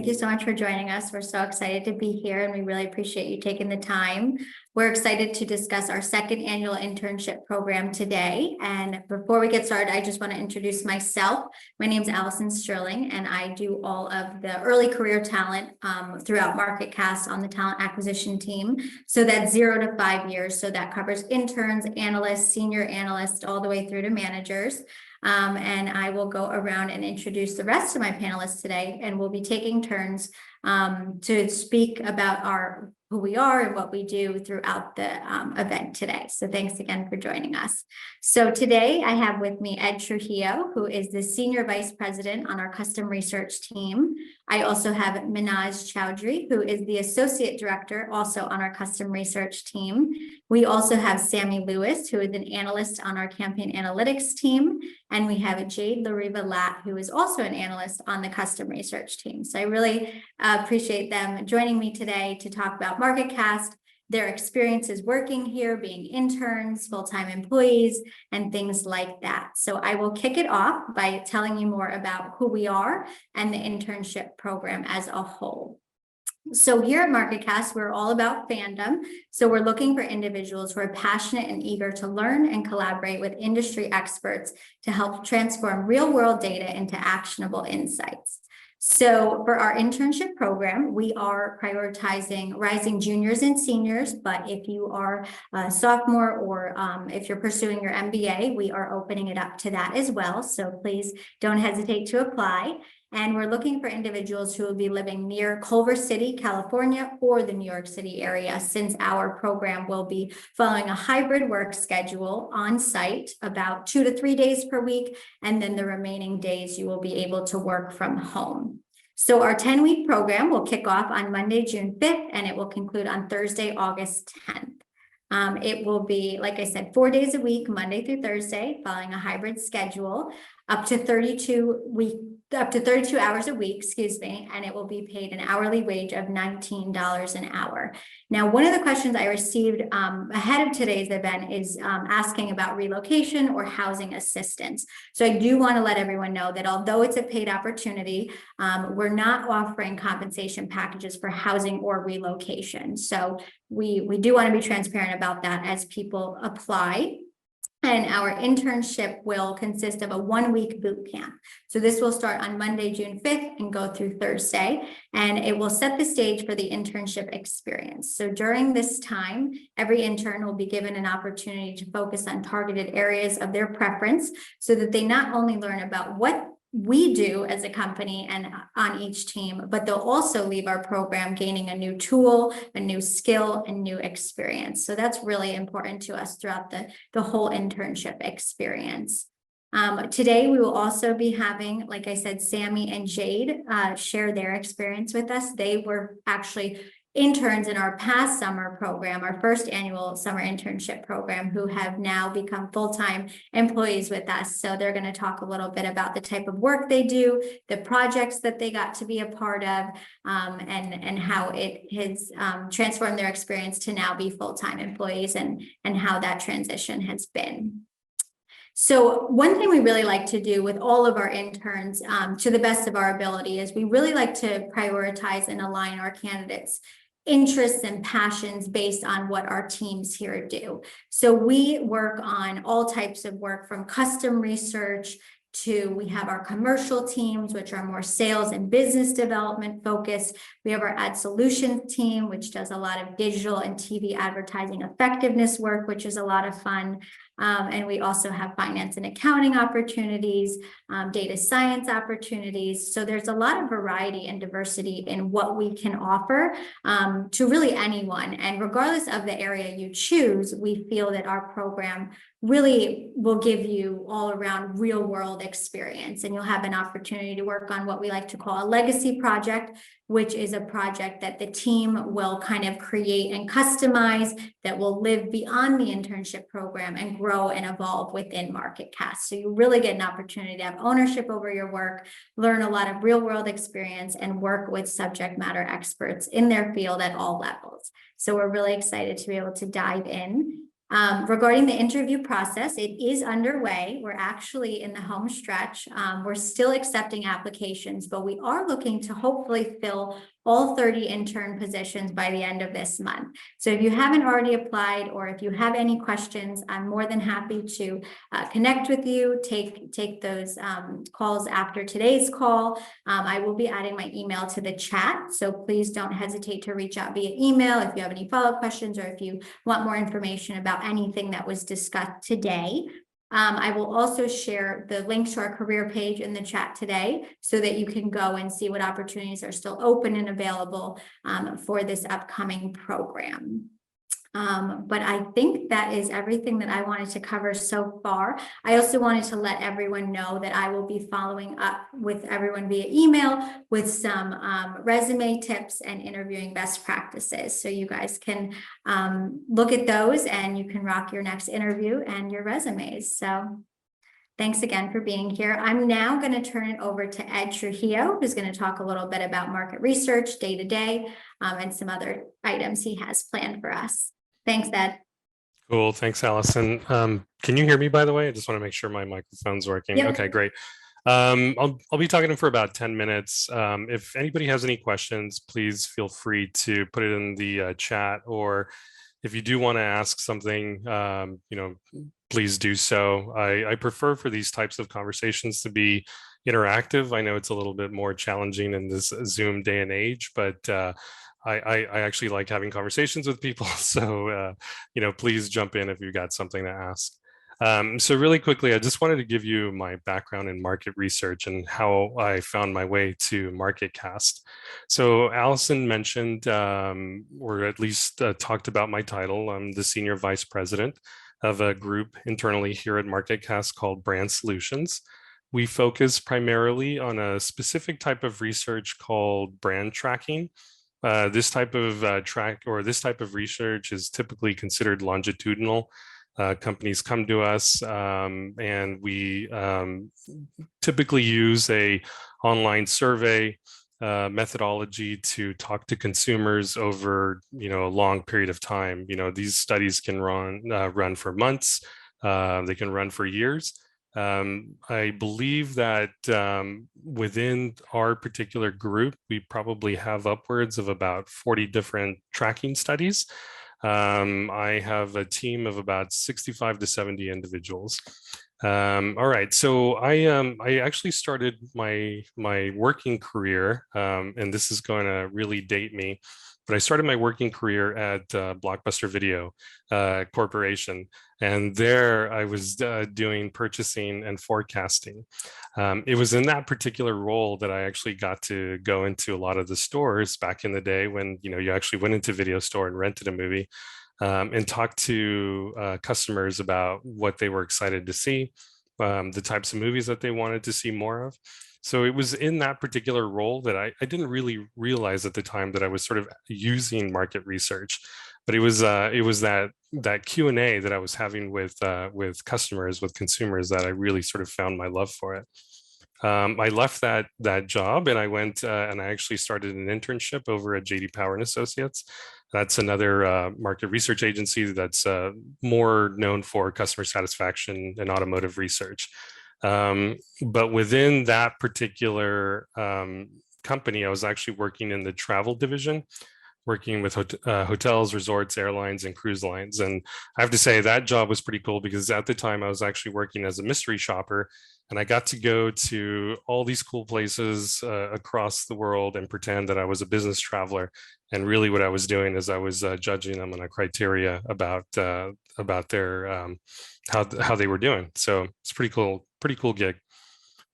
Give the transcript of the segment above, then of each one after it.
Thank you so much for joining us. We're so excited to be here and we really appreciate you taking the time. We're excited to discuss our second annual internship program today. And before we get started, I just want to introduce myself. My name is Allison Sterling and I do all of the early career talent throughout MarketCast on the talent acquisition team. So that's 0 to 5 years. So that covers interns, analysts, senior analysts, all the way through to managers. And I will go around and introduce the rest of my panelists today, and we'll be taking turns to speak about who we are and what we do throughout the event today. So thanks again for joining us. So today I have with me Ed Trujillo, who is the Senior Vice President on our Custom Research team. I also have Minaj Chowdhury, who is the Associate Director also on our Custom Research team. We also have Sammy Lewis, who is an analyst on our Campaign Analytics team. And we have Jade Lariva-Latt, who is also an analyst on the Custom Research team. So I really appreciate them joining me today to talk about MarketCast, their experiences working here, being interns, full-time employees, and things like that. So I will kick it off by telling you more about who we are and the internship program as a whole. So here at MarketCast, we're all about fandom. So we're looking for individuals who are passionate and eager to learn and collaborate with industry experts to help transform real-world data into actionable insights. So for our internship program, we are prioritizing rising juniors and seniors, but if you are a sophomore or if you're pursuing your MBA, we are opening it up to that as well. So please don't hesitate to apply. And we're looking for individuals who will be living near Culver City, California, or the New York City area, since our program will be following a hybrid work schedule on site about 2 to 3 days per week. And then the remaining days you will be able to work from home. So our 10-week program will kick off on Monday, June 5th, and it will conclude on Thursday, August 10th. It will be, like I said, 4 days a week, Monday through Thursday, following a hybrid schedule, up to 32 hours a week, and it will be paid an hourly wage of $19 an hour. Now, one of the questions I received ahead of today's event is asking about relocation or housing assistance. So I do want to let everyone know that although it's a paid opportunity, we're not offering compensation packages for housing or relocation. So we do want to be transparent about that as people apply. And our internship will consist of a 1-week boot camp. So this will start on Monday, June 5th and go through Thursday, and it will set the stage for the internship experience. So during this time, every intern will be given an opportunity to focus on targeted areas of their preference so that they not only learn about what we do as a company and on each team, but they'll also leave our program gaining a new tool, a new skill, and new experience. So that's really important to us throughout the whole internship experience. Today, we will also be having, like I said, Sammy and Jade share their experience with us. They were actually interns in our past summer program, our first annual summer internship program, who have now become full-time employees with us. So they're going to talk a little bit about the type of work they do, the projects that they got to be a part of, and how it has transformed their experience to now be full-time employees and how that transition has been. So one thing we really like to do with all of our interns to the best of our ability is we really like to prioritize and align our candidates' interests and passions based on what our teams here do. So we work on all types of work, from custom research to we have our commercial teams, which are more sales and business development focused. We have our ad solutions team, which does a lot of digital and TV advertising effectiveness work, which is a lot of fun. And we also have finance and accounting opportunities, data science opportunities. So there's a lot of variety and diversity in what we can offer to really anyone. And regardless of the area you choose, we feel that our program really will give you all around real world experience. And you'll have an opportunity to work on what we like to call a legacy project, which is a project that the team will kind of create and customize that will live beyond the internship program and grow and evolve within MarketCast. So you really get an opportunity to have ownership over your work, learn a lot of real world experience, and work with subject matter experts in their field at all levels. So we're really excited to be able to dive in. Regarding the interview process, it is underway. We're actually in the home stretch. We're still accepting applications, but we are looking to hopefully fill all 30 intern positions by the end of this month. So if you haven't already applied, or if you have any questions, I'm more than happy to connect with you, take those calls after today's call. I will be adding my email to the chat, so please don't hesitate to reach out via email if you have any follow-up questions, or if you want more information about anything that was discussed today. I will also share the link to our career page in the chat today, so that you can go and see what opportunities are still open and available for this upcoming program. But I think that is everything that I wanted to cover so far. I also wanted to let everyone know that I will be following up with everyone via email with some resume tips and interviewing best practices. So you guys can look at those, and you can rock your next interview and your resumes. So thanks again for being here. I'm now going to turn it over to Ed Trujillo, who's going to talk a little bit about market research day-to-day and some other items he has planned for us. Thanks, Ed. Cool. Thanks, Allison. Can you hear me, by the way? I just want to make sure my microphone's working. Yep. Okay, great. I'll be talking for about 10 minutes. If anybody has any questions, please feel free to put it in the chat, or if you do want to ask something, please do so. I prefer for these types of conversations to be interactive. I know it's a little bit more challenging in this Zoom day and age, but I actually like having conversations with people. So, please jump in if you've got something to ask. So really quickly, I just wanted to give you my background in market research and how I found my way to MarketCast. So Allison mentioned, or at least talked about my title. I'm the Senior Vice President of a group internally here at MarketCast called Brand Solutions. We focus primarily on a specific type of research called brand tracking. This type of this type of research is typically considered longitudinal. Companies come to us, and we typically use a online survey methodology to talk to consumers over a long period of time. These studies can run for months. They can run for years. I believe that within our particular group, we probably have upwards of about 40 different tracking studies. I have a team of about 65 to 70 individuals. All right, so I actually started my working career, and this is going to really date me, but I started my working career at Blockbuster Video Corporation, and there I was doing purchasing and forecasting. It was in that particular role that I actually got to go into a lot of the stores back in the day when you actually went into a video store and rented a movie, and talked to customers about what they were excited to see, the types of movies that they wanted to see more of. So it was in that particular role that I didn't really realize at the time that I was sort of using market research, but it was that Q&A that I was having with customers, with consumers, that I really sort of found my love for it. I left that job, and I went and I actually started an internship over at JD Power and Associates. That's another market research agency that's more known for customer satisfaction and automotive research. But within that particular company, I was actually working in the travel division, working with hotels, resorts, airlines, and cruise lines. And I have to say that job was pretty cool, because at the time I was actually working as a mystery shopper, and I got to go to all these cool places across the world and pretend that I was a business traveler. And really what I was doing is I was judging them on a criteria about their how they were doing. So it's pretty cool gig.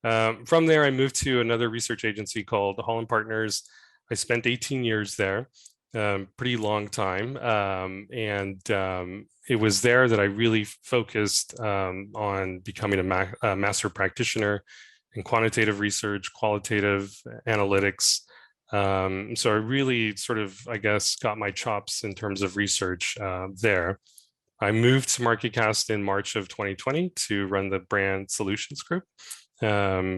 From there, I moved to another research agency called Holland Partners. I spent 18 years there, pretty long time. It was there that I really focused on becoming a master practitioner in quantitative research, qualitative analytics. So I really sort of, I guess, got my chops in terms of research there. I moved to MarketCast in March of 2020 to run the Brand Solutions Group,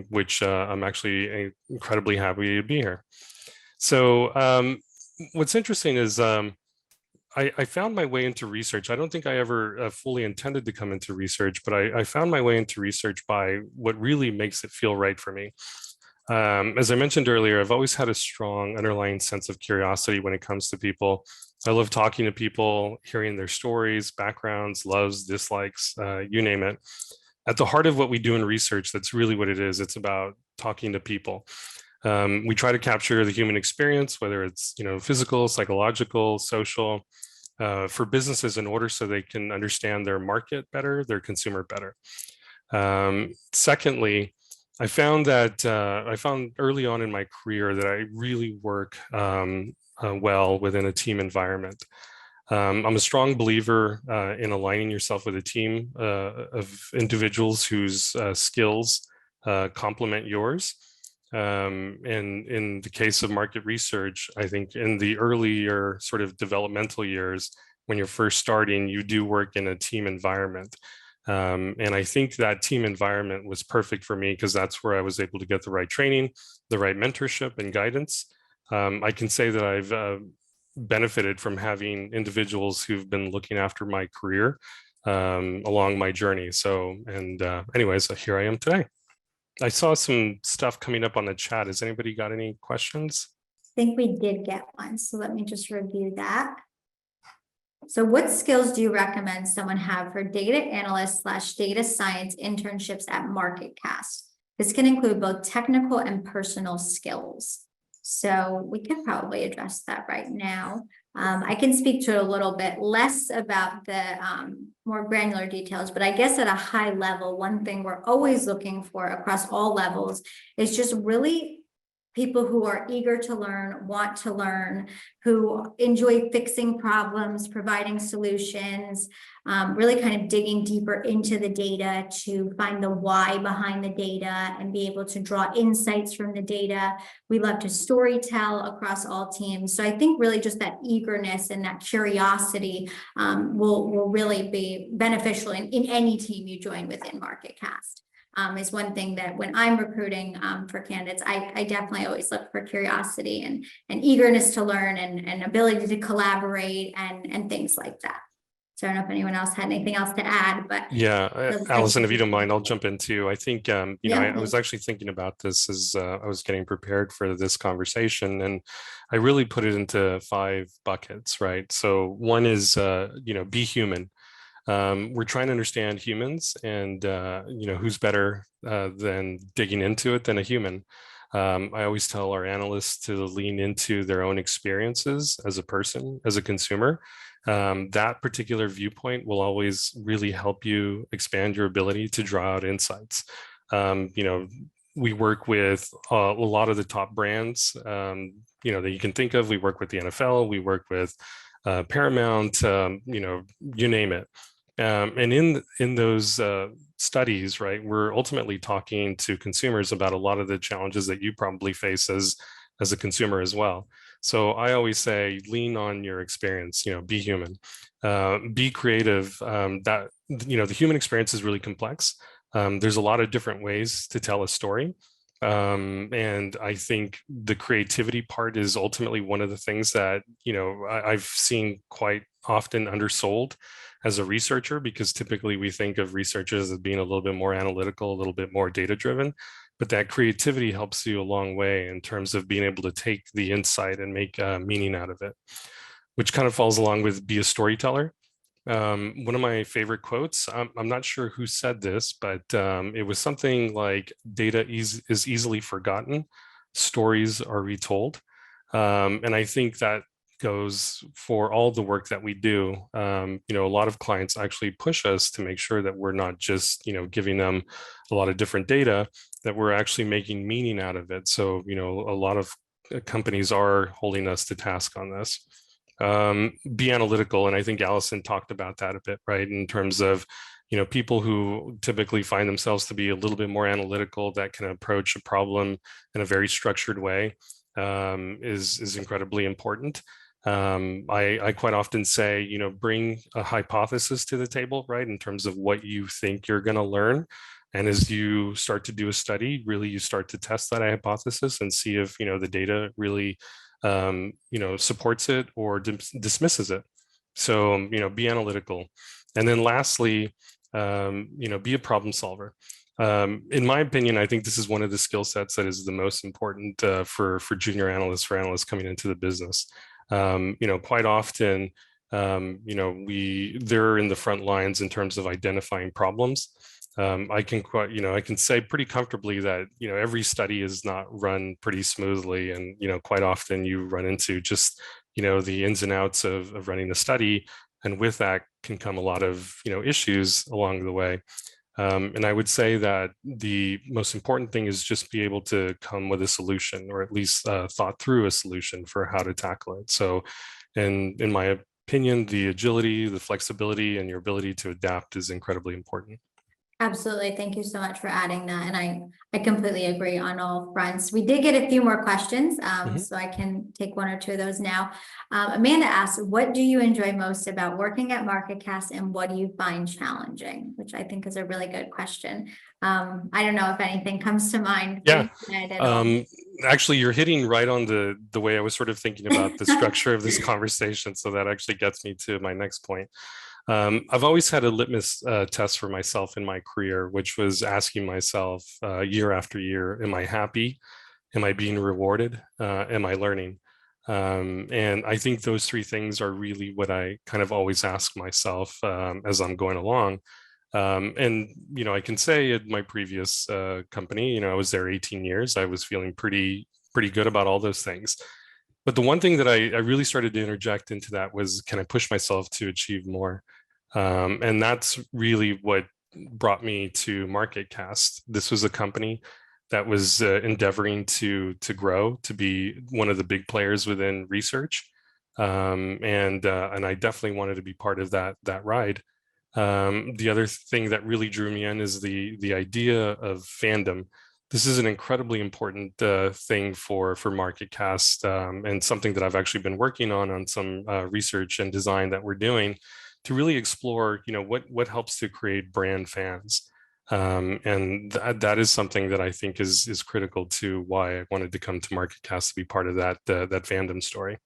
which I'm actually incredibly happy to be here. So what's interesting is I found my way into research. I don't think I ever fully intended to come into research, but I found my way into research by what really makes it feel right for me. As I mentioned earlier, I've always had a strong underlying sense of curiosity when it comes to people. I love talking to people, hearing their stories, backgrounds, loves, dislikes, you name it. At the heart of what we do in research, that's really what it is. It's about talking to people. We try to capture the human experience, whether it's physical, psychological, social, for businesses in order so they can understand their market better, their consumer better. Secondly, I found early on in my career that I really work well within a team environment. I'm a strong believer in aligning yourself with a team of individuals whose skills complement yours. And in the case of market research, I think in the earlier sort of developmental years, when you're first starting, you do work in a team environment. And I think that team environment was perfect for me because that's where I was able to get the right training, the right mentorship and guidance. I can say that I've benefited from having individuals who've been looking after my career along my journey. So, and anyways, here I am today. I saw some stuff coming up on the chat. Has anybody got any questions? I think we did get one, so let me just review that. So what skills do you recommend someone have for data analyst / data science internships at MarketCast? This can include both technical and personal skills. So we could probably address that right now. I can speak to it a little bit less about the more granular details, but I guess at a high level, one thing we're always looking for across all levels is just really people who are eager to learn, want to learn, who enjoy fixing problems, providing solutions, really kind of digging deeper into the data to find the why behind the data and be able to draw insights from the data. We love to storytell across all teams. So I think really just that eagerness and that curiosity will really be beneficial in any team you join within MarketCast. Is one thing that when I'm recruiting for candidates, I definitely always look for curiosity and eagerness to learn and ability to collaborate and things like that. So I don't know if anyone else had anything else to add, but yeah, Allison, if you don't mind, I'll jump in too. I think I was actually thinking about this as I was getting prepared for this conversation, and I really put it into 5 buckets, right? So one is be human. We're trying to understand humans, and who's better than digging into it than a human. I always tell our analysts to lean into their own experiences as a person, as a consumer. That particular viewpoint will always really help you expand your ability to draw out insights. We work with a lot of the top brands that you can think of. We work with the NFL, we work with Paramount, you name it. And in those studies, right, we're ultimately talking to consumers about a lot of the challenges that you probably face as a consumer as well. So I always say, lean on your experience. Be human, be creative. The human experience is really complex. There's a lot of different ways to tell a story. And I think the creativity part is ultimately one of the things that, I've seen quite often undersold as a researcher, because typically we think of researchers as being a little bit more analytical, a little bit more data driven, but that creativity helps you a long way in terms of being able to take the insight and make meaning out of it, which kind of falls along with be a storyteller. One of my favorite quotes, I'm not sure who said this, but it was something like data is easily forgotten, stories are retold. And I think that goes for all the work that we do. A lot of clients actually push us to make sure that we're not just, giving them a lot of different data, that we're actually making meaning out of it. So, a lot of companies are holding us to task on this. Be analytical. And I think Allison talked about that a bit, right? In terms of, people who typically find themselves to be a little bit more analytical, that can approach a problem in a very structured way, is incredibly important. I quite often say, bring a hypothesis to the table, right? In terms of what you think you're going to learn. And as you start to do a study, really, you start to test that hypothesis and see if, the data really, supports it or dismisses it. So, be analytical. And then lastly, be a problem solver. In my opinion, I think this is one of the skill sets that is the most important for junior analysts, for analysts coming into the business. Quite often, they're in the front lines in terms of identifying problems. I can say pretty comfortably that every study is not run pretty smoothly, and quite often you run into just the ins and outs of running a study, and with that can come a lot of issues along the way. And I would say that the most important thing is just be able to come with a solution, or at least thought through a solution for how to tackle it. So, in my opinion, the agility, the flexibility, and your ability to adapt is incredibly important. Absolutely. Thank you so much for adding that. And I completely agree on all fronts. We did get a few more questions, so I can take one or two of those now. Amanda asked, what do you enjoy most about working at MarketCast, and what do you find challenging? Which I think is a really good question. I don't know if anything comes to mind. Yeah. At all. Actually, you're hitting right on the way I was sort of thinking about the structure of this conversation. So that actually gets me to my next point. I've always had a litmus test for myself in my career, which was asking myself year after year, am I happy? Am I being rewarded? Am I learning? And I think those three things are really what I kind of always ask myself as I'm going along. And, I can say at my previous company, I was there 18 years. I was feeling pretty good about all those things. But the one thing that I really started to interject into that was, can I push myself to achieve more? And that's really what brought me to MarketCast. This was a company that was endeavoring to grow, to be one of the big players within research, and I definitely wanted to be part of that ride. The other thing that really drew me in is the idea of fandom. This is an incredibly important thing for MarketCast, and something that I've actually been working on some research and design that we're doing to really explore, what helps to create brand fans. And that is something that I think is critical to why I wanted to come to MarketCast, to be part of that fandom story.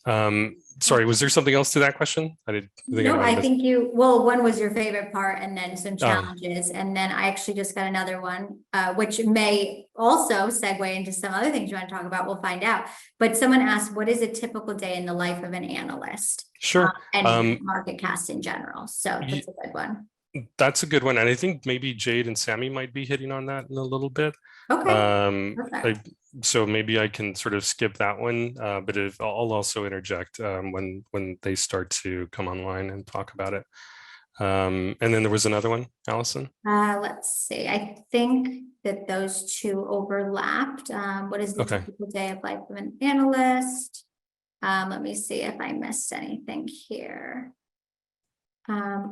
Sorry, was there something else to that question? I think well, one was your favorite part, and then some Oh. challenges. And then I actually just got another one, which may also segue into some other things you want to talk about. We'll find out. But someone asked, what is a typical day in the life of an analyst? Sure. And MarketCast in general. So that's a good one. That's a good one. And I think maybe Jade and Sammy might be hitting on that in a little bit. Okay. So maybe I can sort of skip that one, but I'll also interject when they start to come online and talk about it. And then there was another one, Allison. Let's see. I think that those two overlapped. What is the typical day of life of an analyst? Let me see if I missed anything here.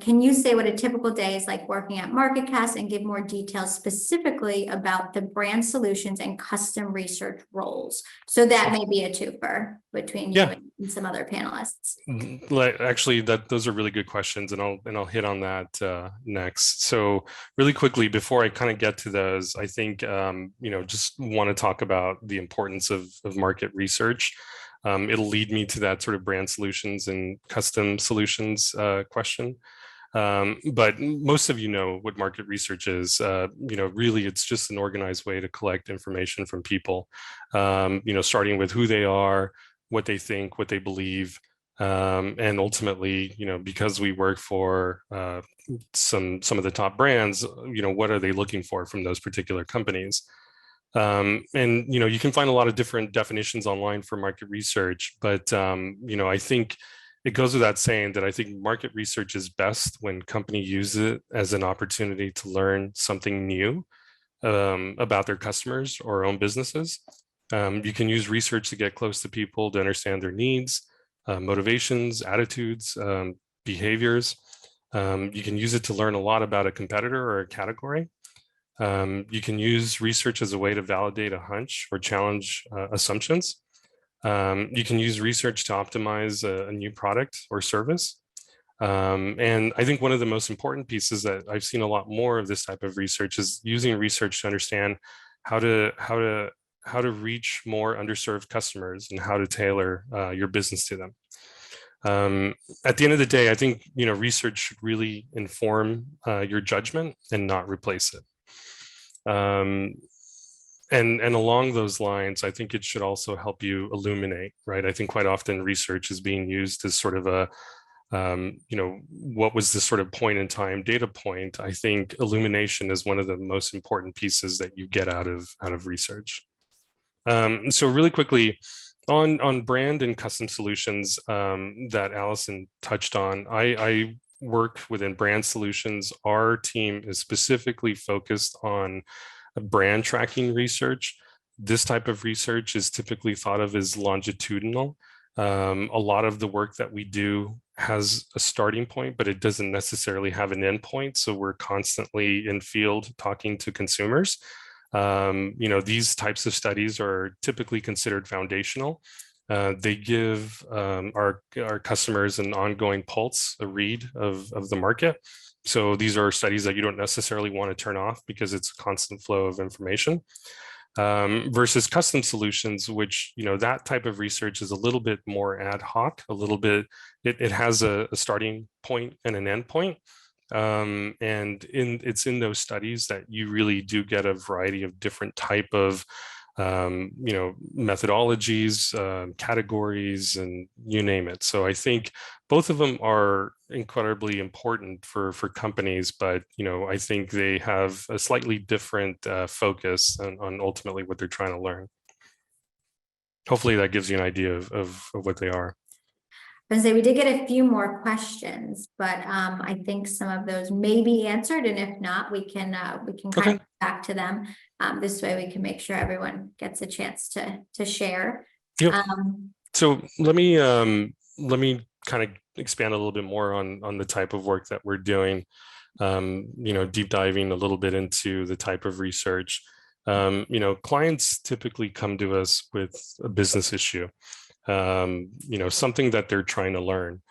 Can you say what a typical day is like working at MarketCast, and give more details specifically about the brand solutions and custom research roles? So that may be a twofer between you and some other panelists. Actually, those are really good questions, and I'll hit on that next. So really quickly, before I kind of get to those, I think just want to talk about the importance of market research. It'll lead me to that sort of brand solutions and custom solutions question. But most of you know what market research is. Really, it's just an organized way to collect information from people, starting with who they are, what they think, what they believe, and ultimately, because we work for some of the top brands, what are they looking for from those particular companies? And you can find a lot of different definitions online for market research, but I think it goes without saying that I think market research is best when company uses it as an opportunity to learn something new about their customers or own businesses. You can use research to get close to people, to understand their needs, motivations, attitudes, behaviors. You can use it to learn a lot about a competitor or a category. You can use research as a way to validate a hunch or challenge assumptions. You can use research to optimize a new product or service. And I think one of the most important pieces that I've seen a lot more of this type of research is using research to understand how to reach more underserved customers and how to tailor your business to them. At the end of the day, I think, research should really inform your judgment and not replace it. And along those lines, I think it should also help you illuminate, right? I think quite often research is being used as sort of a, what was this sort of point in time data point? I think illumination is one of the most important pieces that you get out of research. So really quickly, on brand and custom solutions that Allison touched on, I work within brand solutions. Our team is specifically focused on brand tracking research. This type of research is typically thought of as longitudinal. A lot of the work that we do has a starting point, but it doesn't necessarily have an end point. So we're constantly in field talking to consumers. These types of studies are typically considered foundational. They give our customers an ongoing pulse, a read of the market. So these are studies that you don't necessarily want to turn off because it's a constant flow of information. Versus custom solutions, which, that type of research is a little bit more ad hoc, a little bit, it has a starting point and an end point. It's in those studies that you really do get a variety of different type of methodologies, categories, and you name it. So I think both of them are incredibly important for companies, but I think they have a slightly different focus on ultimately what they're trying to learn. Hopefully that gives you an idea of what they are. I say we did get a few more questions, but I think some of those may be answered, and if not, we can kind of back to them. This way, we can make sure everyone gets a chance to share. Yep. So let me kind of expand a little bit more on the type of work that we're doing. Deep diving a little bit into the type of research. Clients typically come to us with a business issue. Something that they're trying to learn.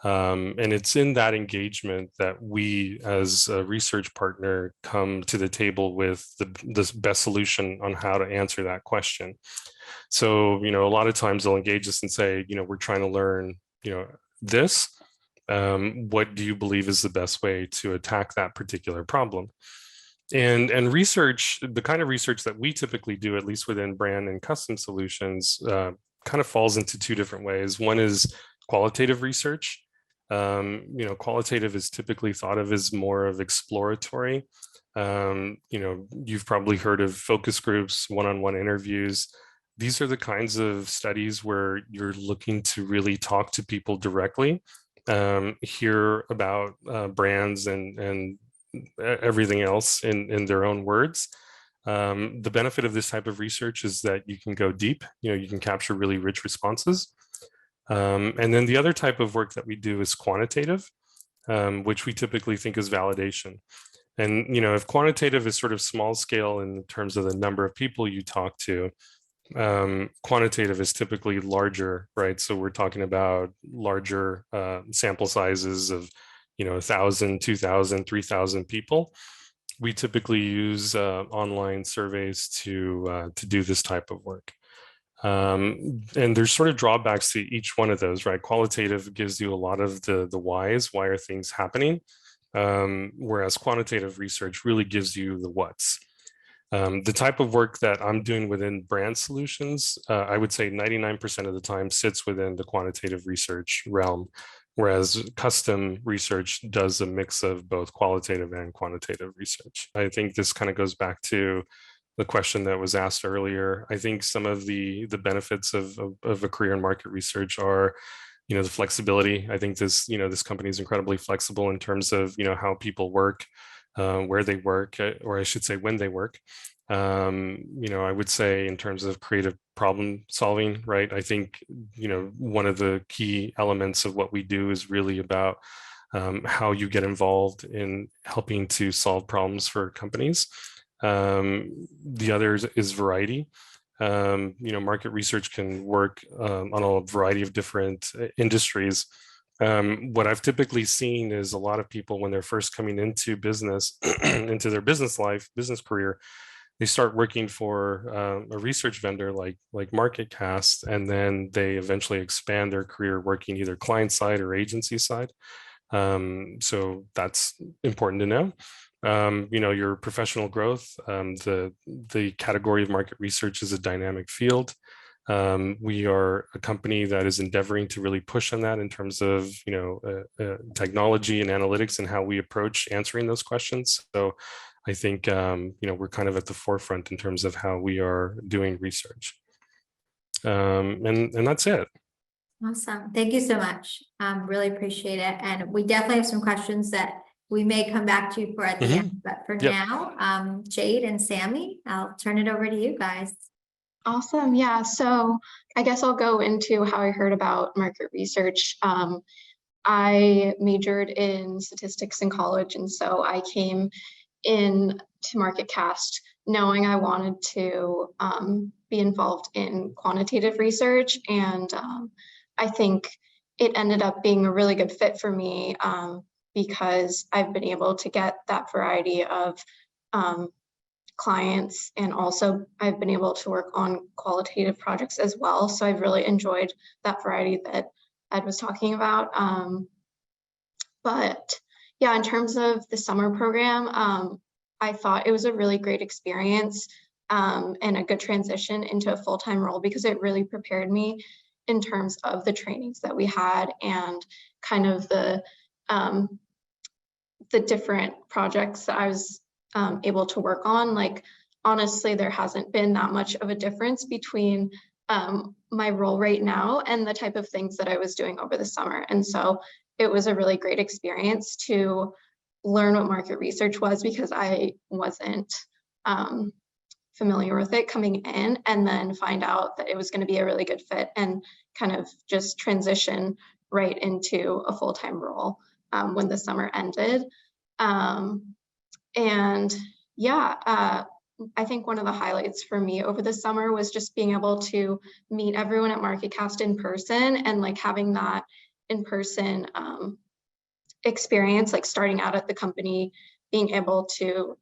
And it's in that engagement that we, as a research partner, come to the table with the best solution on how to answer that question. So, a lot of times they'll engage us and say, we're trying to learn, this. What do you believe is the best way to attack that particular problem? And research, the kind of research that we typically do, at least within brand and custom solutions, kind of falls into two different ways. One is qualitative research. Qualitative is typically thought of as more of exploratory. You've probably heard of focus groups, one-on-one interviews. These are the kinds of studies where you're looking to really talk to people directly, hear about brands and everything else in their own words. The benefit of this type of research is that you can go deep, you can capture really rich responses. And then the other type of work that we do is quantitative, which we typically think is validation. And, if quantitative is sort of small scale in terms of the number of people you talk to, quantitative is typically larger, right? So we're talking about larger sample sizes of, 1,000, 2,000, 3,000 people. We typically use online surveys to do this type of work. And there's sort of drawbacks to each one of those, right? Qualitative gives you a lot of the whys, why are things happening? Whereas quantitative research really gives you the what's. The type of work that I'm doing within brand solutions, I would say 99% of the time sits within the quantitative research realm, whereas custom research does a mix of both qualitative and quantitative research. I think this kind of goes back to the question that was asked earlier. I think some of the benefits of a career in market research are, the flexibility. I think this company is incredibly flexible in terms of, how people work, where they work, or I should say when they work. I would say in terms of creative problem solving, right? I think, one of the key elements of what we do is really about how you get involved in helping to solve problems for companies. The other is variety. Market research can work on a variety of different industries. What I've typically seen is a lot of people when they're first coming into business, into their business life, business career, they start working for a research vendor like MarketCast, and then they eventually expand their career working either client side or agency side. So that's important to know. Your professional growth, the category of market research is a dynamic field. We are a company that is endeavoring to really push on that in terms of technology and analytics and how we approach answering those questions. So I think we're kind of at the forefront in terms of how we are doing research. And that's it. Awesome. Thank you so much. Really appreciate it. And we definitely have some questions that we may come back to for at the end. But for Yep. now, Jade and Sammy, I'll turn it over to you guys. Awesome. Yeah. So I guess I'll go into how I heard about market research. I majored in statistics in college, and so I came in to MarketCast knowing I wanted to be involved in quantitative research, and I think it ended up being a really good fit for me because I've been able to get that variety of clients, and also I've been able to work on qualitative projects as well. So I've really enjoyed that variety that Ed was talking about. But yeah, in terms of the summer program, I thought it was a really great experience and a good transition into a full-time role because it really prepared me in terms of the trainings that we had and kind of the different projects that I was able to work on. Like, honestly, there hasn't been that much of a difference between my role right now and the type of things that I was doing over the summer. And so it was a really great experience to learn what market research was because I wasn't familiar with it coming in, and then find out that it was going to be a really good fit and kind of just transition right into a full-time role when the summer ended. And yeah, I think one of the highlights for me over the summer was just being able to meet everyone at MarketCast in person, and like having that in-person experience, like starting out at the company, being able to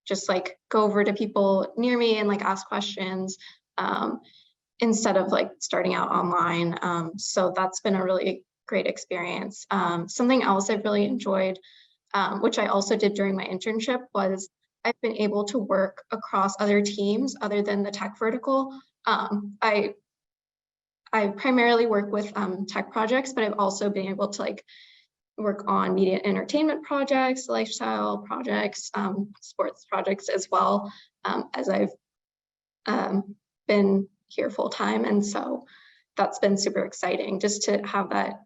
just like go over to people near me and like ask questions instead of like starting out online. So that's been a really great experience. Something else I've really enjoyed, which I also did during my internship, was I've been able to work across other teams other than the tech vertical. I primarily work with tech projects, but I've also been able to like work on media and entertainment projects, lifestyle projects, sports projects as well, as I've been here full time. And so that's been super exciting just to have that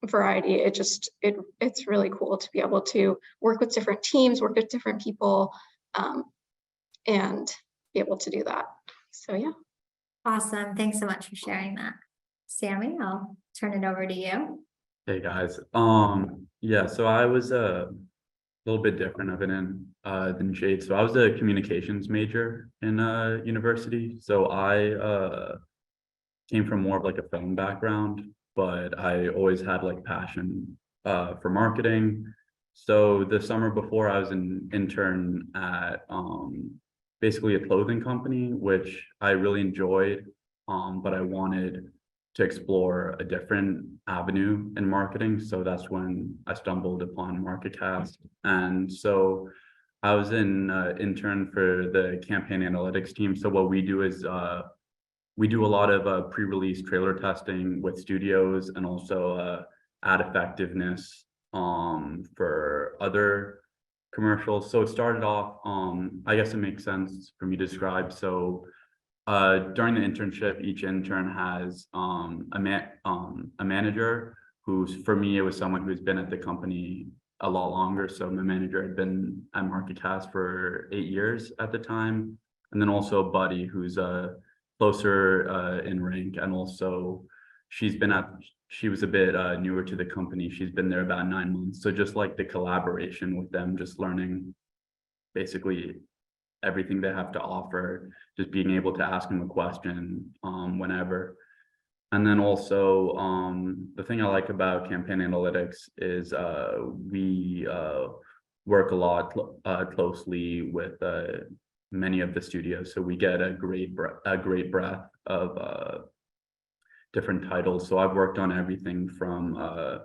variety. It's really cool to be able to work with different teams, work with different people, and be able to do that. So yeah. Awesome. Thanks so much for sharing that. Sammy, I'll turn it over to you. Hey guys. Yeah, so I was a little bit different of an than Jade. So I was a communications major in university. So I came from more of like a film background, but I always had like passion for marketing. So the summer before, I was an intern at basically a clothing company, which I really enjoyed, but I wanted to explore a different avenue in marketing. So that's when I stumbled upon MarketCast. And so I was an intern for the campaign analytics team. So what we do is we do a lot of pre-release trailer testing with studios, and also ad effectiveness for other commercials. So it started off, I guess it makes sense for me to describe. So during the internship, each intern has a manager who's, for me, it was someone who's been at the company a lot longer. So my manager had been at MarketCast for 8 years at the time. And then also a buddy who's closer in rank. And also she was a bit newer to the company. She's been there about 9 months. So just like the collaboration with them, just learning basically everything they have to offer, just being able to ask them a question whenever. And then also the thing I like about campaign analytics is we work a lot closely with many of the studios, so we get a great breadth of different titles. So I've worked on everything from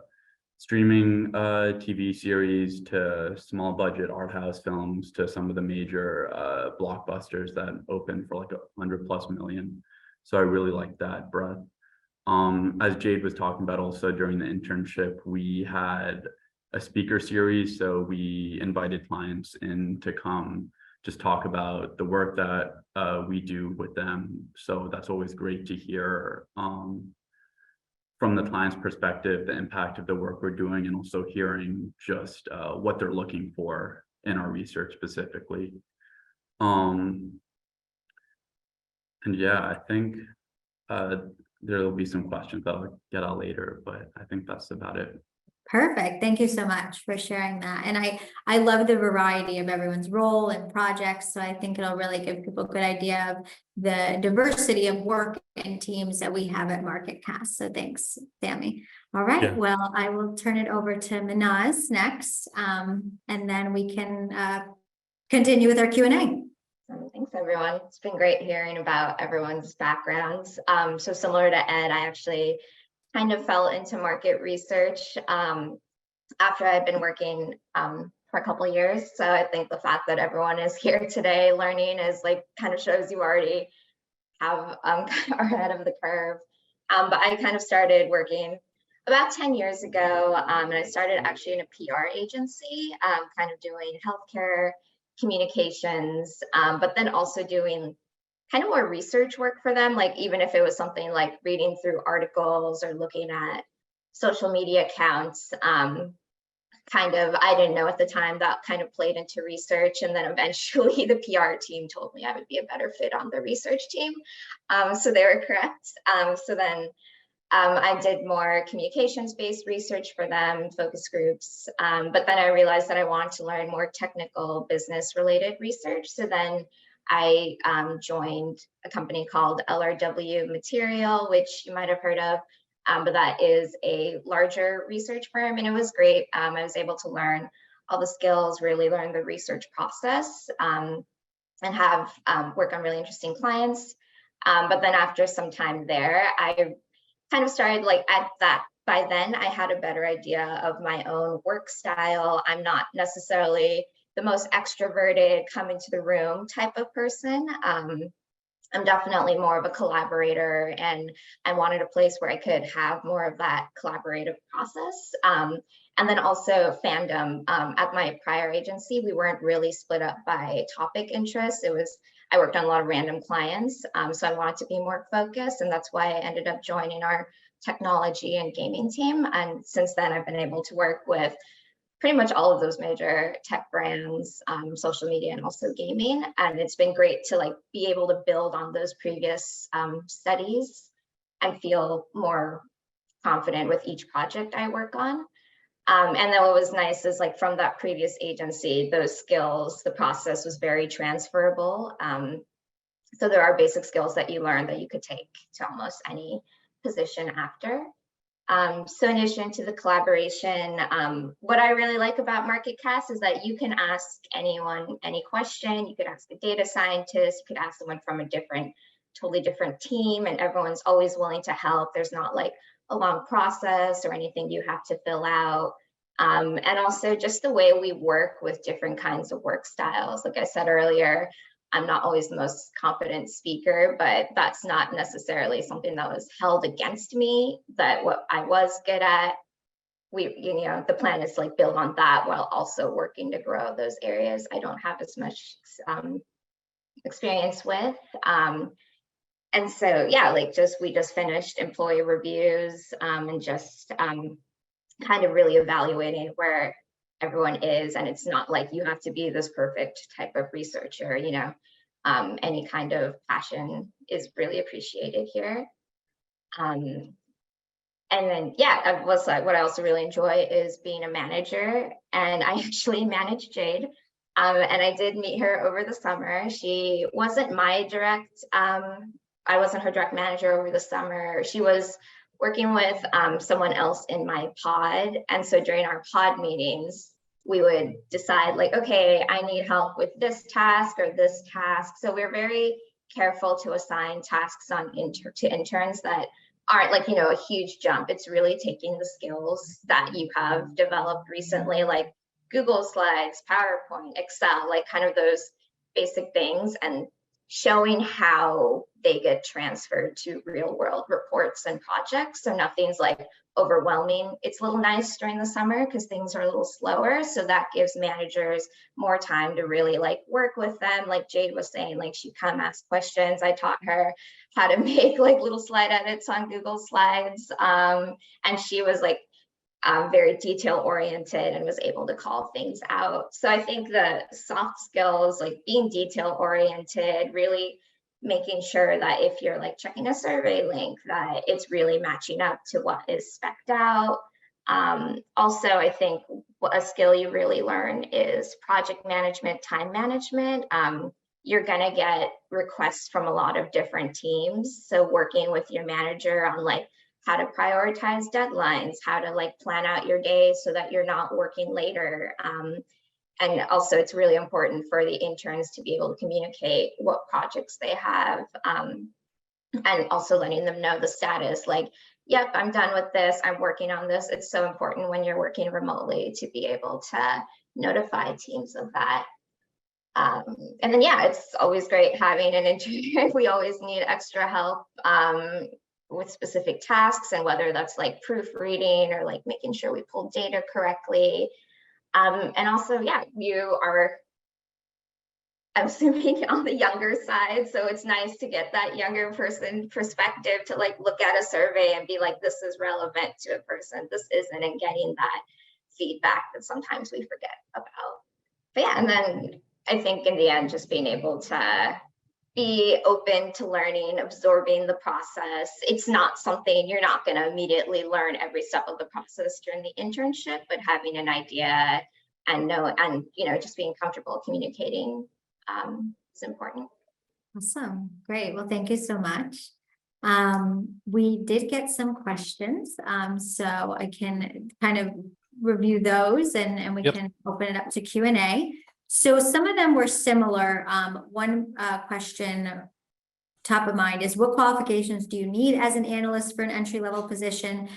streaming TV series to small budget art house films to some of the major blockbusters that open for like 100+ million. So I really like that breadth. As Jade was talking about, also during the internship, we had a speaker series. So we invited clients in to come just talk about the work that we do with them. So that's always great to hear from the client's perspective, the impact of the work we're doing, and also hearing just what they're looking for in our research specifically. And yeah, I think there will be some questions that I'll get out later, but I think that's about it. Perfect. Thank you so much for sharing that. And I love the variety of everyone's role and projects. So I think it'll really give people a good idea of the diversity of work and teams that we have at MarketCast. So thanks, Sammy. All right. Yeah. Well, I will turn it over to Minaz next, and then we can continue with our Q&A. Thanks, everyone. It's been great hearing about everyone's backgrounds. So similar to Ed, I actually kind of fell into market research after I've been working for a couple of years. So I think the fact that everyone is here today learning is like kind of shows you already have are ahead of the curve. But I kind of started working about 10 years ago, and I started actually in a PR agency, kind of doing healthcare communications, but then also doing kind of more research work for them, like even if it was something like reading through articles or looking at social media accounts, kind of, I didn't know at the time that kind of played into research. And then eventually the PR team told me I would be a better fit on the research team. So they were correct. So then I did more communications-based research for them, focus groups. But then I realized that I wanted to learn more technical business-related research. So then I joined a company called LRW Material, which you might have heard of, but that is a larger research firm, and it was great. I was able to learn all the skills, really learn the research process, and have work on really interesting clients. But then after some time there, I kind of started like at that. By then, I had a better idea of my own work style. I'm not necessarily the most extroverted, come into the room type of person. I'm definitely more of a collaborator, and I wanted a place where I could have more of that collaborative process. And then also fandom. At my prior agency, we weren't really split up by topic interests. I worked on a lot of random clients, so I wanted to be more focused, and that's why I ended up joining our technology and gaming team. And since then, I've been able to work with pretty much all of those major tech brands, social media, and also gaming. And it's been great to like be able to build on those previous studies and feel more confident with each project I work on. And then what was nice is like from that previous agency, those skills, the process was very transferable. So there are basic skills that you learn that you could take to almost any position after. So in addition to the collaboration, what I really like about MarketCast is that you can ask anyone any question. You could ask a data scientist, you could ask someone from a totally different team, and everyone's always willing to help. There's not like a long process or anything you have to fill out. And also just the way we work with different kinds of work styles. Like I said earlier, I'm not always the most confident speaker, but that's not necessarily something that was held against me, that what I was good at, the plan is to like build on that while also working to grow those areas I don't have as much experience with. And so, yeah, like we just finished employee reviews and just kind of really evaluating where everyone is. And it's not like you have to be this perfect type of researcher, any kind of passion is really appreciated here. And then, yeah, what I also really enjoy is being a manager, and I actually manage Jade. And I did meet her over the summer. She wasn't my I wasn't her direct manager over the summer. She was working with someone else in my pod. And so during our pod meetings, we would decide like, okay, I need help with this task or this task. So we're very careful to assign tasks to interns that aren't like, a huge jump. It's really taking the skills that you have developed recently, like Google Slides, PowerPoint, Excel, like kind of those basic things, and showing how they get transferred to real world reports and projects. So nothing's like overwhelming. It's a little nice during the summer because things are a little slower. So that gives managers more time to really like work with them. Like Jade was saying, like she'd come ask questions. I taught her how to make like little slide edits on Google Slides. And she was like very detail oriented and was able to call things out. So I think the soft skills, like being detail oriented, really making sure that if you're like checking a survey link, that it's really matching up to what is spec'd out. Also, I think a skill you really learn is project management, time management. You're gonna get requests from a lot of different teams. So working with your manager on like how to prioritize deadlines, how to like plan out your day so that you're not working later. And also it's really important for the interns to be able to communicate what projects they have, and also letting them know the status, like, yep, I'm done with this, I'm working on this. It's so important when you're working remotely to be able to notify teams of that. And then, yeah, it's always great having an intern. We always need extra help with specific tasks, and whether that's like proofreading or like making sure we pull data correctly. And also, yeah, you are, I'm assuming, on the younger side. So it's nice to get that younger person perspective to like look at a survey and be like, this is relevant to a person, this isn't, and getting that feedback that sometimes we forget about. But yeah, and then I think in the end, just being able to be open to learning, absorbing the process. It's not something you're not going to immediately learn every step of the process during the internship, but having an idea and just being comfortable communicating is important. Awesome. Great. Well, thank you so much. We did get some questions, so I can kind of review those and we can open it up to Q&A. So some of them were similar. One question top of mind is, what qualifications do you need as an analyst for an entry-level position?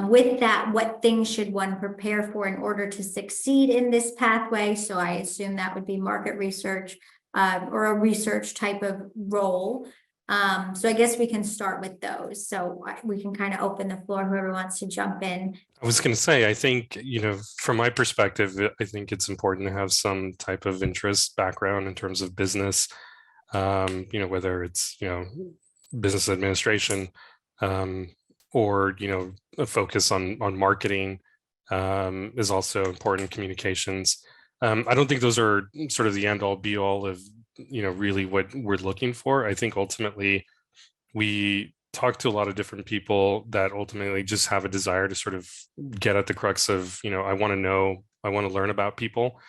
With that, what things should one prepare for in order to succeed in this pathway? So I assume that would be market research or a research type of role. So I guess we can start with those. So we can kind of open the floor, whoever wants to jump in. I was going to say, I think, from my perspective, I think it's important to have some type of interest background in terms of business, whether it's, business administration, or, a focus on marketing is also important, communications. I don't think those are sort of the end all be all of, really what we're looking for. I think ultimately we talk to a lot of different people that ultimately just have a desire to sort of get at the crux of, I want to learn about people.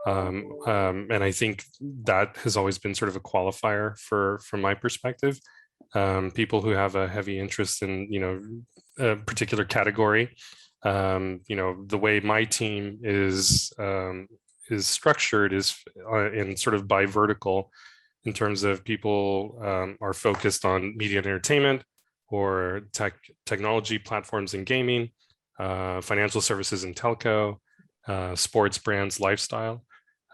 And I think that has always been sort of a qualifier from my perspective. People who have a heavy interest in, a particular category. The way my team is structured is in sort of by vertical, in terms of people are focused on media and entertainment, or technology platforms and gaming, financial services and telco, sports, brands, lifestyle.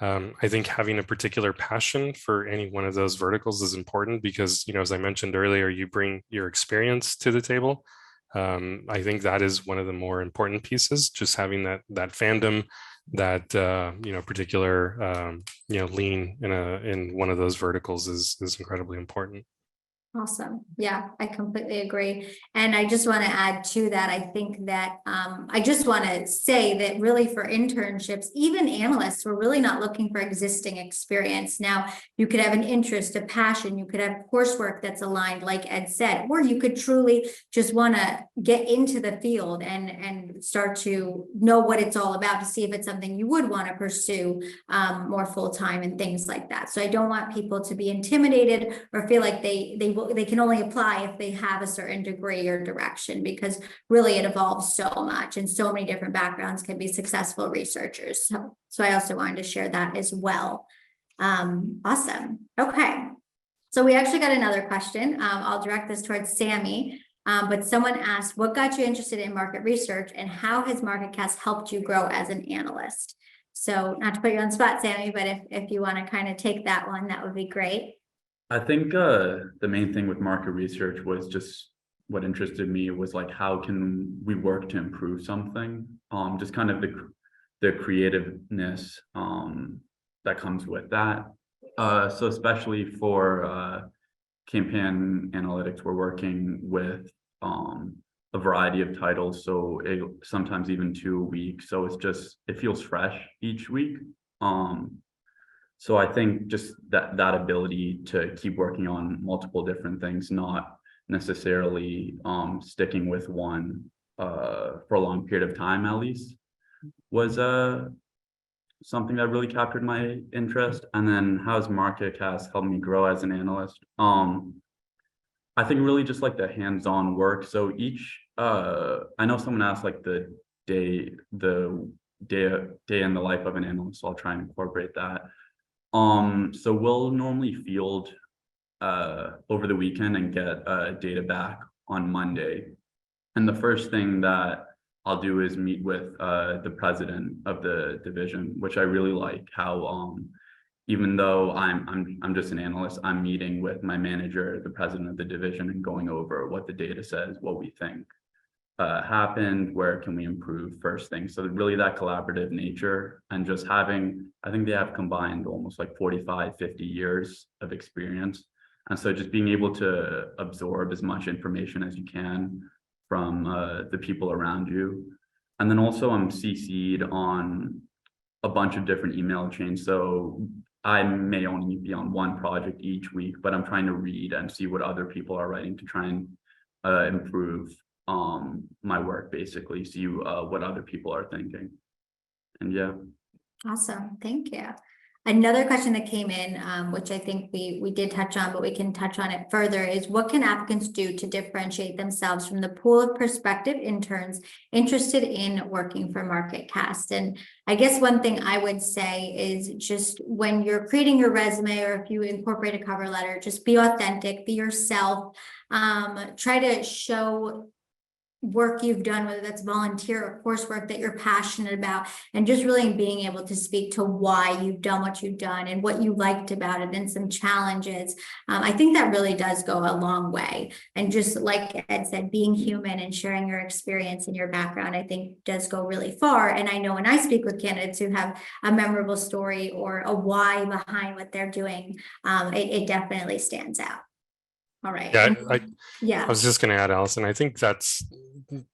I think having a particular passion for any one of those verticals is important because, as I mentioned earlier, you bring your experience to the table. I think that is one of the more important pieces, just having that fandom, that particular lean in one of those verticals is incredibly important. Awesome. Yeah, I completely agree. And I just want to add to that. I think that I just want to say that really for internships, even analysts, we're really not looking for existing experience. Now, you could have an interest, a passion, you could have coursework that's aligned, like Ed said, or you could truly just want to get into the field and start to know what it's all about to see if it's something you would want to pursue more full-time and things like that. So I don't want people to be intimidated or feel like they they can only apply if they have a certain degree or direction, because really it evolves so much and so many different backgrounds can be successful researchers. So I also wanted to share that as well. Awesome. Okay. So we actually got another question. I'll direct this towards Sammy. But someone asked, what got you interested in market research and how has MarketCast helped you grow as an analyst? So not to put you on the spot, Sammy, but if you want to kind of take that one, that would be great. I think the main thing with market research was just what interested me was like, how can we work to improve something? Just kind of the creativeness that comes with that. So especially for campaign analytics, we're working with a variety of titles, so sometimes even 2 a week. So it feels fresh each week. So I think just that ability to keep working on multiple different things, not necessarily sticking with one for a long period of time at least, was something that really captured my interest. And then how's MarketCast helped me grow as an analyst? I think really just like the hands-on work. So I know someone asked like the day in the life of an analyst, so I'll try and incorporate that. So we'll normally field over the weekend and get data back on Monday. And the first thing that I'll do is meet with the president of the division, which I really like how even though I'm just an analyst, I'm meeting with my manager, the president of the division, and going over what the data says, what we think happened, where can we improve first thing. So really that collaborative nature, and just having, I think they have combined almost like 45, 50 years of experience. And so just being able to absorb as much information as you can from the people around you. And then also I'm CC'd on a bunch of different email chains. So I may only be on one project each week, but I'm trying to read and see what other people are writing to try and improve my work, basically, see what other people are thinking. And yeah. Awesome. Thank you. Another question that came in, which I think we did touch on, but we can touch on it further, is what can applicants do to differentiate themselves from the pool of prospective interns interested in working for MarketCast? And I guess one thing I would say is just when you're creating your resume, or if you incorporate a cover letter, just be authentic, be yourself, try to show work you've done, whether that's volunteer or coursework that you're passionate about, and just really being able to speak to why you've done what you've done and what you liked about it and some challenges. I think that really does go a long way. And just like Ed said, being human and sharing your experience and your background, I think does go really far. And I know when I speak with candidates who have a memorable story or a why behind what they're doing, it definitely stands out. All right. Yeah, I was just going to add, Allison, I think that's,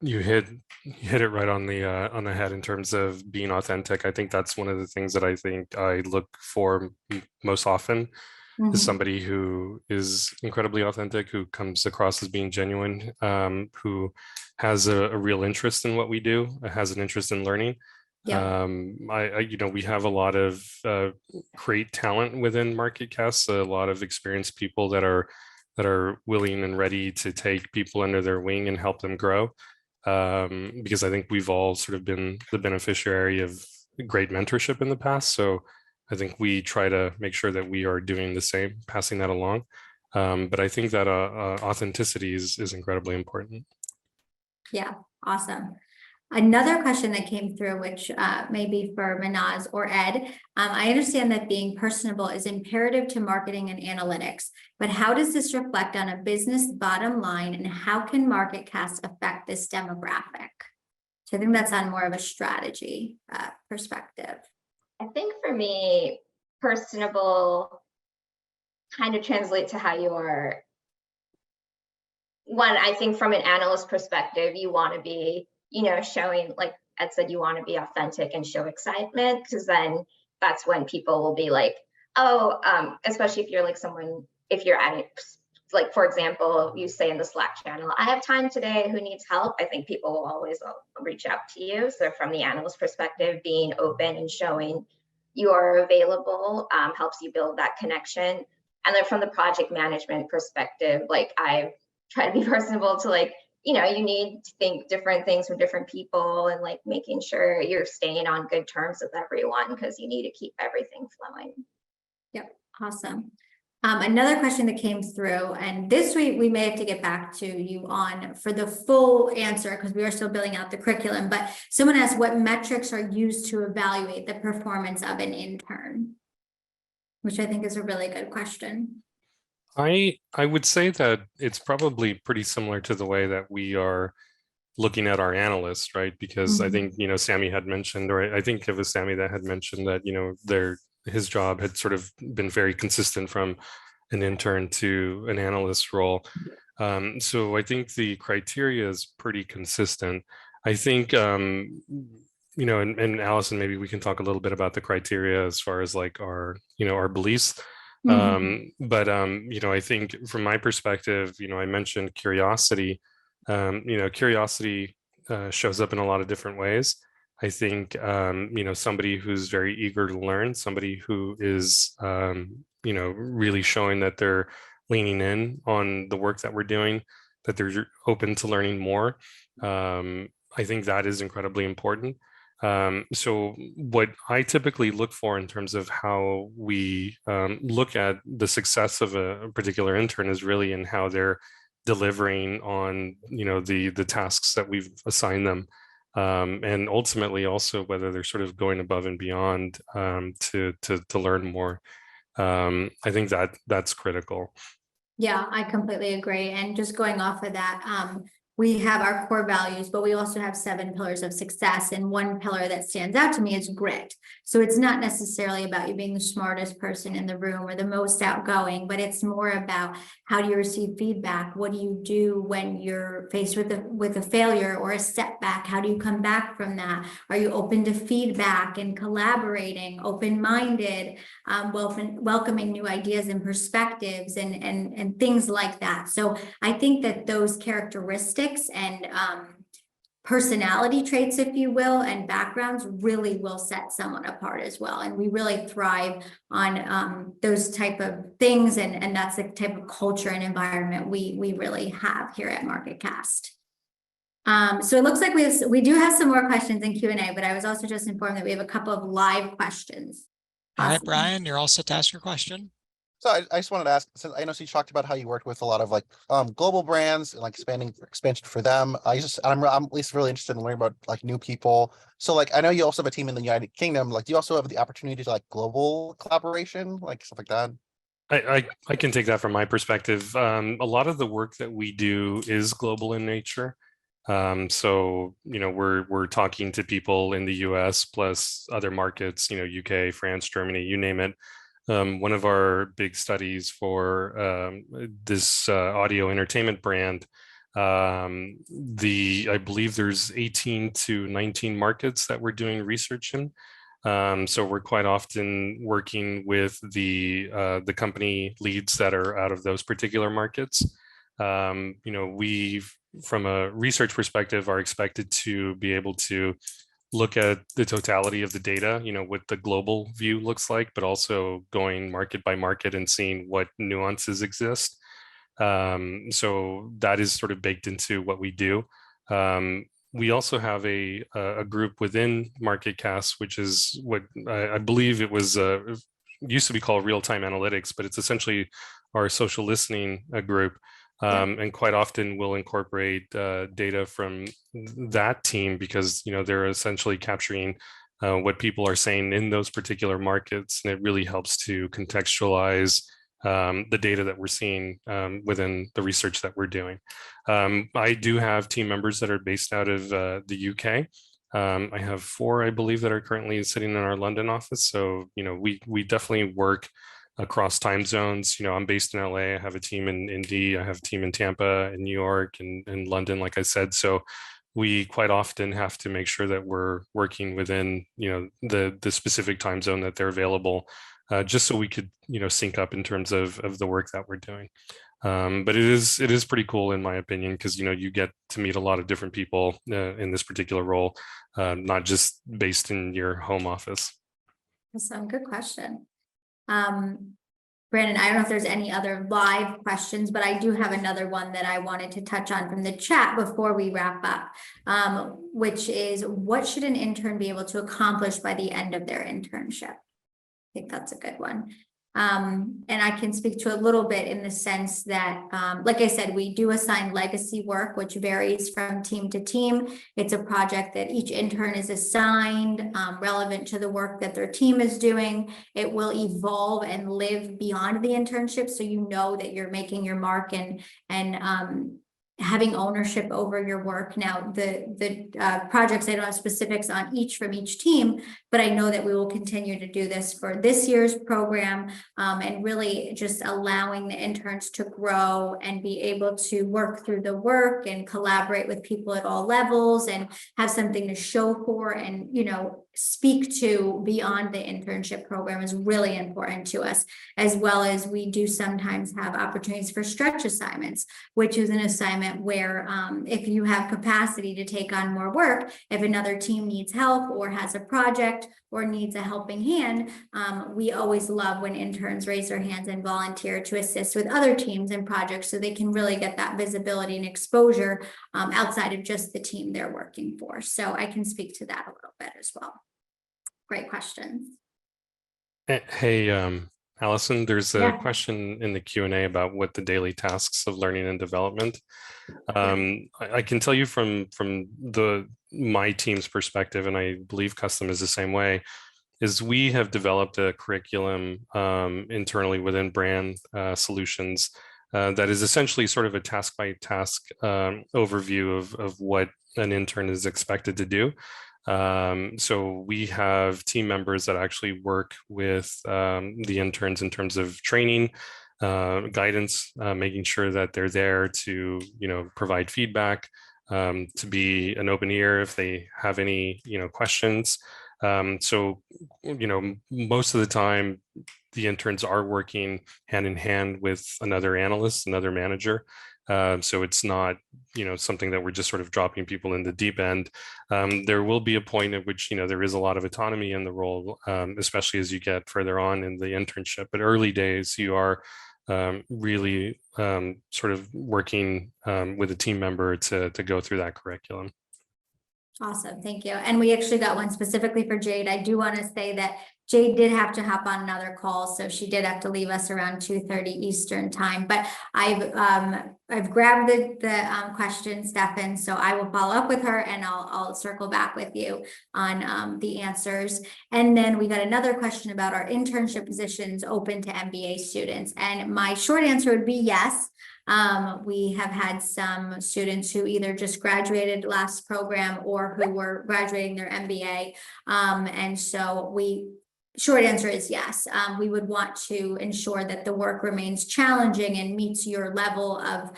you hit it right on the head in terms of being authentic. I think that's one of the things that I think I look for most often, is somebody who is incredibly authentic, who comes across as being genuine, who has a real interest in what we do, has an interest in learning. Yeah. We have a lot of great talent within MarketCast, a lot of experienced people that are willing and ready to take people under their wing and help them grow. Because I think we've all sort of been the beneficiary of great mentorship in the past. So I think we try to make sure that we are doing the same, passing that along. But I think that authenticity is incredibly important. Yeah, awesome. Another question that came through, which may be for Manaz or Ed, I understand that being personable is imperative to marketing and analytics, but how does this reflect on a business bottom line, and how can MarketCast affect this demographic? So I think that's on more of a strategy perspective. I think for me, personable kind of translates to how you are. One, I think from an analyst perspective, you want to be, showing, like Ed said, you want to be authentic and show excitement, because then that's when people will be like, especially if you're like someone, if you're at it, like, for example, you say in the Slack channel, I have time today, who needs help? I think people will always reach out to you. So from the analyst perspective, being open and showing you are available helps you build that connection. And then from the project management perspective, like I try to be personable to like, you know, you need to think different things from different people and like making sure you're staying on good terms with everyone because you need to keep everything flowing. Yep, awesome. Another question that came through, and this we may have to get back to you on for the full answer because we are still building out the curriculum, but someone asked what metrics are used to evaluate the performance of an intern, which I think is a really good question. I would say that it's probably pretty similar to the way that we are looking at our analysts, right? Because I think, you know, Sammy had mentioned, or I think it was Sammy that had mentioned that, you know, his job had sort of been very consistent from an intern to an analyst role. So I think the criteria is pretty consistent. I think, you know, and Allison, maybe we can talk a little bit about the criteria as far as like our, you know, our beliefs. But you know, I think from my perspective, you know, I mentioned curiosity. You know, curiosity shows up in a lot of different ways. I think, you know, somebody who's very eager to learn, somebody who is, you know, really showing that they're leaning in on the work that we're doing, that they're open to learning more. I think that is incredibly important. So what I typically look for in terms of how we look at the success of a particular intern is really in how they're delivering on, you know, the tasks that we've assigned them, and ultimately also whether they're sort of going above and beyond to learn more. I think that's critical. Yeah, I completely agree. And just going off of that, we have our core values, but we also have 7 pillars of success. And one pillar that stands out to me is grit. So it's not necessarily about you being the smartest person in the room or the most outgoing, but it's more about how do you receive feedback? What do you do when you're faced with a failure or a setback? How do you come back from that? Are you open to feedback and collaborating, open-minded, welcoming new ideas and perspectives and things like that? So I think that those characteristics and personality traits, if you will, and backgrounds really will set someone apart as well. And we really thrive on those type of things. And that's the type of culture and environment we really have here at MarketCast. So it looks like we do have some more questions in Q&A, but I was also just informed that we have a couple of live questions. All right, Awesome. Brian, you're all set to ask your question. So I just wanted to ask, since I know you talked about how you worked with a lot of like global brands and like expansion for them. I'm at least really interested in learning about like new people. So like I know you also have a team in the United Kingdom. Like, do you also have the opportunity to like global collaboration, like stuff like that? I can take that from my perspective. A lot of the work that we do is global in nature. So, you know, we're talking to people in the US plus other markets, you know, UK, France, Germany, you name it. One of our big studies for this audio entertainment brand, I believe there's 18 to 19 markets that we're doing research in. So we're quite often working with the company leads that are out of those particular markets. You know, from a research perspective, are expected to be able to look at the totality of the data, you know, what the global view looks like, but also going market by market and seeing what nuances exist. So that is sort of baked into what we do. We also have a group within MarketCast, which is what I believe it was used to be called real-time analytics, but it's essentially our social listening group. And quite often we'll incorporate data from that team because, you know, they're essentially capturing what people are saying in those particular markets, and it really helps to contextualize the data that we're seeing within the research that we're doing. I do have team members that are based out of the UK. I have 4, I believe, that are currently sitting in our London office. So, you know, we definitely work across time zones. You know, I'm based in LA. I have a team in Indy. I have a team in Tampa, in New York, and London, like I said. So we quite often have to make sure that we're working within, you know, the specific time zone that they're available, just so we could, you know, sync up in terms of the work that we're doing. But it is pretty cool in my opinion, because, you know, you get to meet a lot of different people in this particular role, not just based in your home office. That's a good question. Brandon, I don't know if there's any other live questions, but I do have another one that I wanted to touch on from the chat before we wrap up, which is, what should an intern be able to accomplish by the end of their internship? I think that's a good one. And I can speak to a little bit in the sense that, like I said, we do assign legacy work, which varies from team to team. It's a project that each intern is assigned, relevant to the work that their team is doing. It will evolve and live beyond the internship, so you know that you're making your mark and having ownership over your work. Now, the projects, I don't have specifics on each from each team, but I know that we will continue to do this for this year's program, and really just allowing the interns to grow and be able to work through the work and collaborate with people at all levels and have something to show for and, you know, speak to beyond the internship program is really important to us, as well as we do sometimes have opportunities for stretch assignments, which is an assignment where if you have capacity to take on more work, if another team needs help or has a project or needs a helping hand, we always love when interns raise their hands and volunteer to assist with other teams and projects so they can really get that visibility and exposure outside of just the team they're working for. So I can speak to that a little bit as well. Great questions. Hey, Allison, there's a Yeah. question in the Q&A about what the daily tasks of learning and development. I can tell you from my team's perspective, and I believe Custom is the same way, is we have developed a curriculum internally within Brand Solutions that is essentially sort of a task by task overview of what an intern is expected to do. So we have team members that actually work with the interns in terms of training, guidance, making sure that they're there to, you know, provide feedback, to be an open ear if they have any, you know, questions. So, you know, most of the time, the interns are working hand in hand with another analyst, another manager. So it's not, you know, something that we're just sort of dropping people in the deep end. There will be a point at which, you know, there is a lot of autonomy in the role, especially as you get further on in the internship. But early days, you are really sort of working with a team member to go through that curriculum. Awesome, thank you. And we actually got one specifically for Jade. I do want to say that Jade did have to hop on another call, so she did have to leave us around 2:30 Eastern time. But I've grabbed the question, Stefan, so I will follow up with her and I'll circle back with you on the answers. And then we got another question about our internship positions open to MBA students, and my short answer would be yes. We have had some students who either just graduated last program or who were graduating their MBA. And so short answer is yes. We would want to ensure that the work remains challenging and meets your level of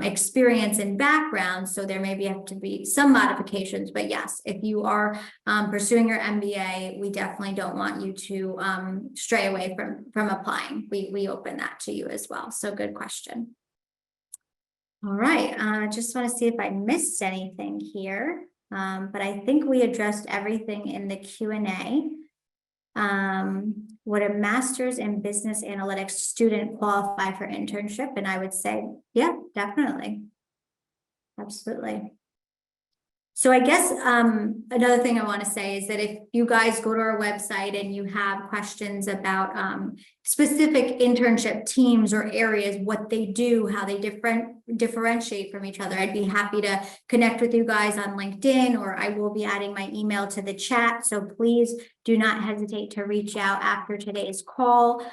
experience and background. So there maybe have to be some modifications, but yes, if you are pursuing your MBA, we definitely don't want you to stray away from applying. We open that to you as well. So good question. All right, just want to see if I missed anything here, but I think we addressed everything in the Q&A. Would a master's in business analytics student qualify for internship? And I would say, yeah, definitely. Absolutely. So I guess another thing I want to say is that if you guys go to our website and you have questions about specific internship teams or areas, what they do, how they differentiate from each other, I'd be happy to connect with you guys on LinkedIn, or I will be adding my email to the chat. So please do not hesitate to reach out after today's call.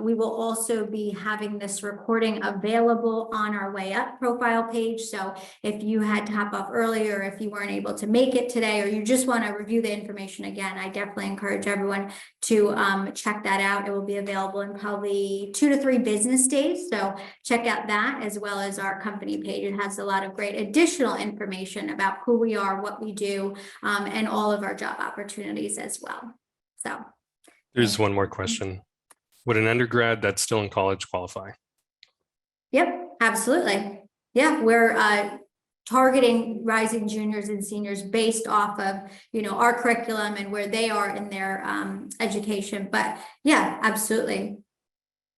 We will also be having this recording available on our Way Up profile page. So if you had to hop off earlier, if you weren't able to make it today, or you just want to review the information again, I definitely encourage everyone to check that out. It will be available in probably 2 to 3 business days. So check out that, as well as our company page. It has a lot of great additional information about who we are, what we do, and all of our job opportunities as well. So There's one more question. Would an undergrad that's still in college qualify? Yep, absolutely. Yeah, we're targeting rising juniors and seniors based off of, you know, our curriculum and where they are in their education. But yeah, absolutely.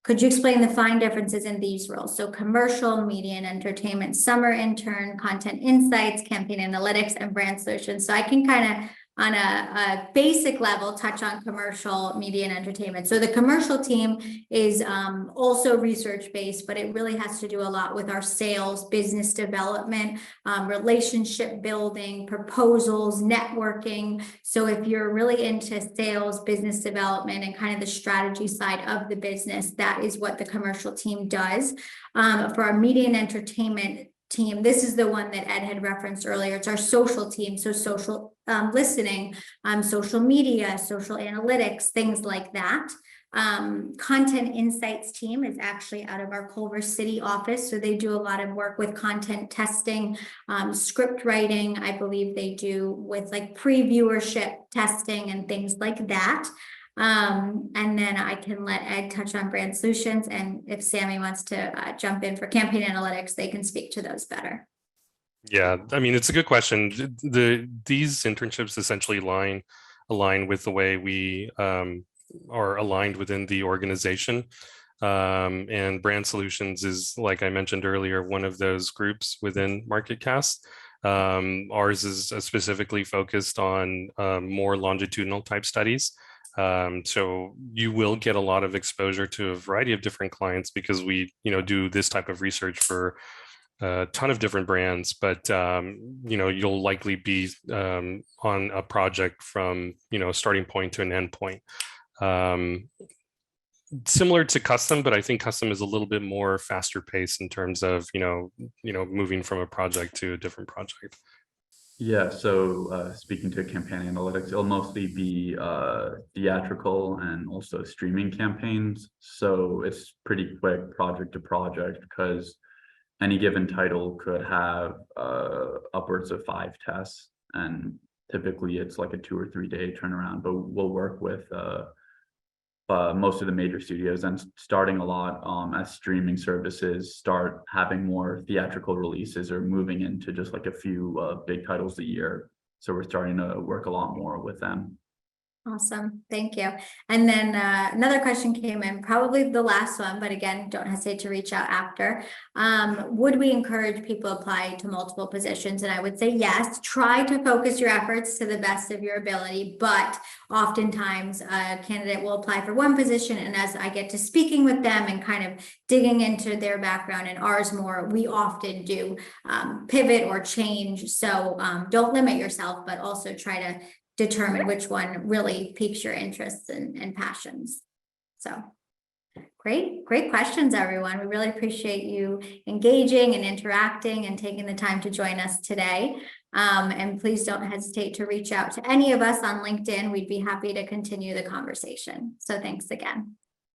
Could you explain the fine differences in these roles? So commercial, media and entertainment, summer intern, content insights, campaign analytics, and brand solutions. So I can kind of on a basic level touch on commercial, media and entertainment. So the commercial team is also research based, but it really has to do a lot with our sales, business development, relationship building, proposals, networking. So if you're really into sales, business development, and kind of the strategy side of the business, that is what the commercial team does. For our media and entertainment team, this is the one that Ed had referenced earlier. It's our social team. So social listening, social media, social analytics, things like that. Content insights team is actually out of our Culver City office. So they do a lot of work with content testing, script writing. I believe they do with like pre-viewership testing and things like that. And then I can let Ed touch on brand solutions. And if Sammy wants to jump in for campaign analytics, they can speak to those better. Yeah, I mean, it's a good question. These internships essentially align with the way we are aligned within the organization. And brand solutions is, like I mentioned earlier, one of those groups within MarketCast. Ours is specifically focused on more longitudinal type studies. So you will get a lot of exposure to a variety of different clients because we, do this type of research for a ton of different brands, but you'll likely be on a project from a starting point to an end point. Similar to custom, but I think custom is a little bit more faster paced in terms of moving from a project to a different project. Yeah, so speaking to campaign analytics, it'll mostly be theatrical and also streaming campaigns. So it's pretty quick project to project because any given title could have upwards of 5 tests, and typically it's like a 2 or 3 day turnaround. But we'll work with most of the major studios, and starting a lot as streaming services start having more theatrical releases or moving into just like a few big titles a year. So we're starting to work a lot more with them. Awesome. Thank you. And then another question came in, probably the last one, but again, don't hesitate to reach out after. Would we encourage people to apply to multiple positions? And I would say yes, try to focus your efforts to the best of your ability, but oftentimes a candidate will apply for one position. And as I get to speaking with them and kind of digging into their background and ours more, we often do pivot or change. So don't limit yourself, but also try to determine which one really piques your interests and passions. So great questions, everyone. We really appreciate you engaging and interacting and taking the time to join us today. And please don't hesitate to reach out to any of us on LinkedIn. We'd be happy to continue the conversation. So thanks again.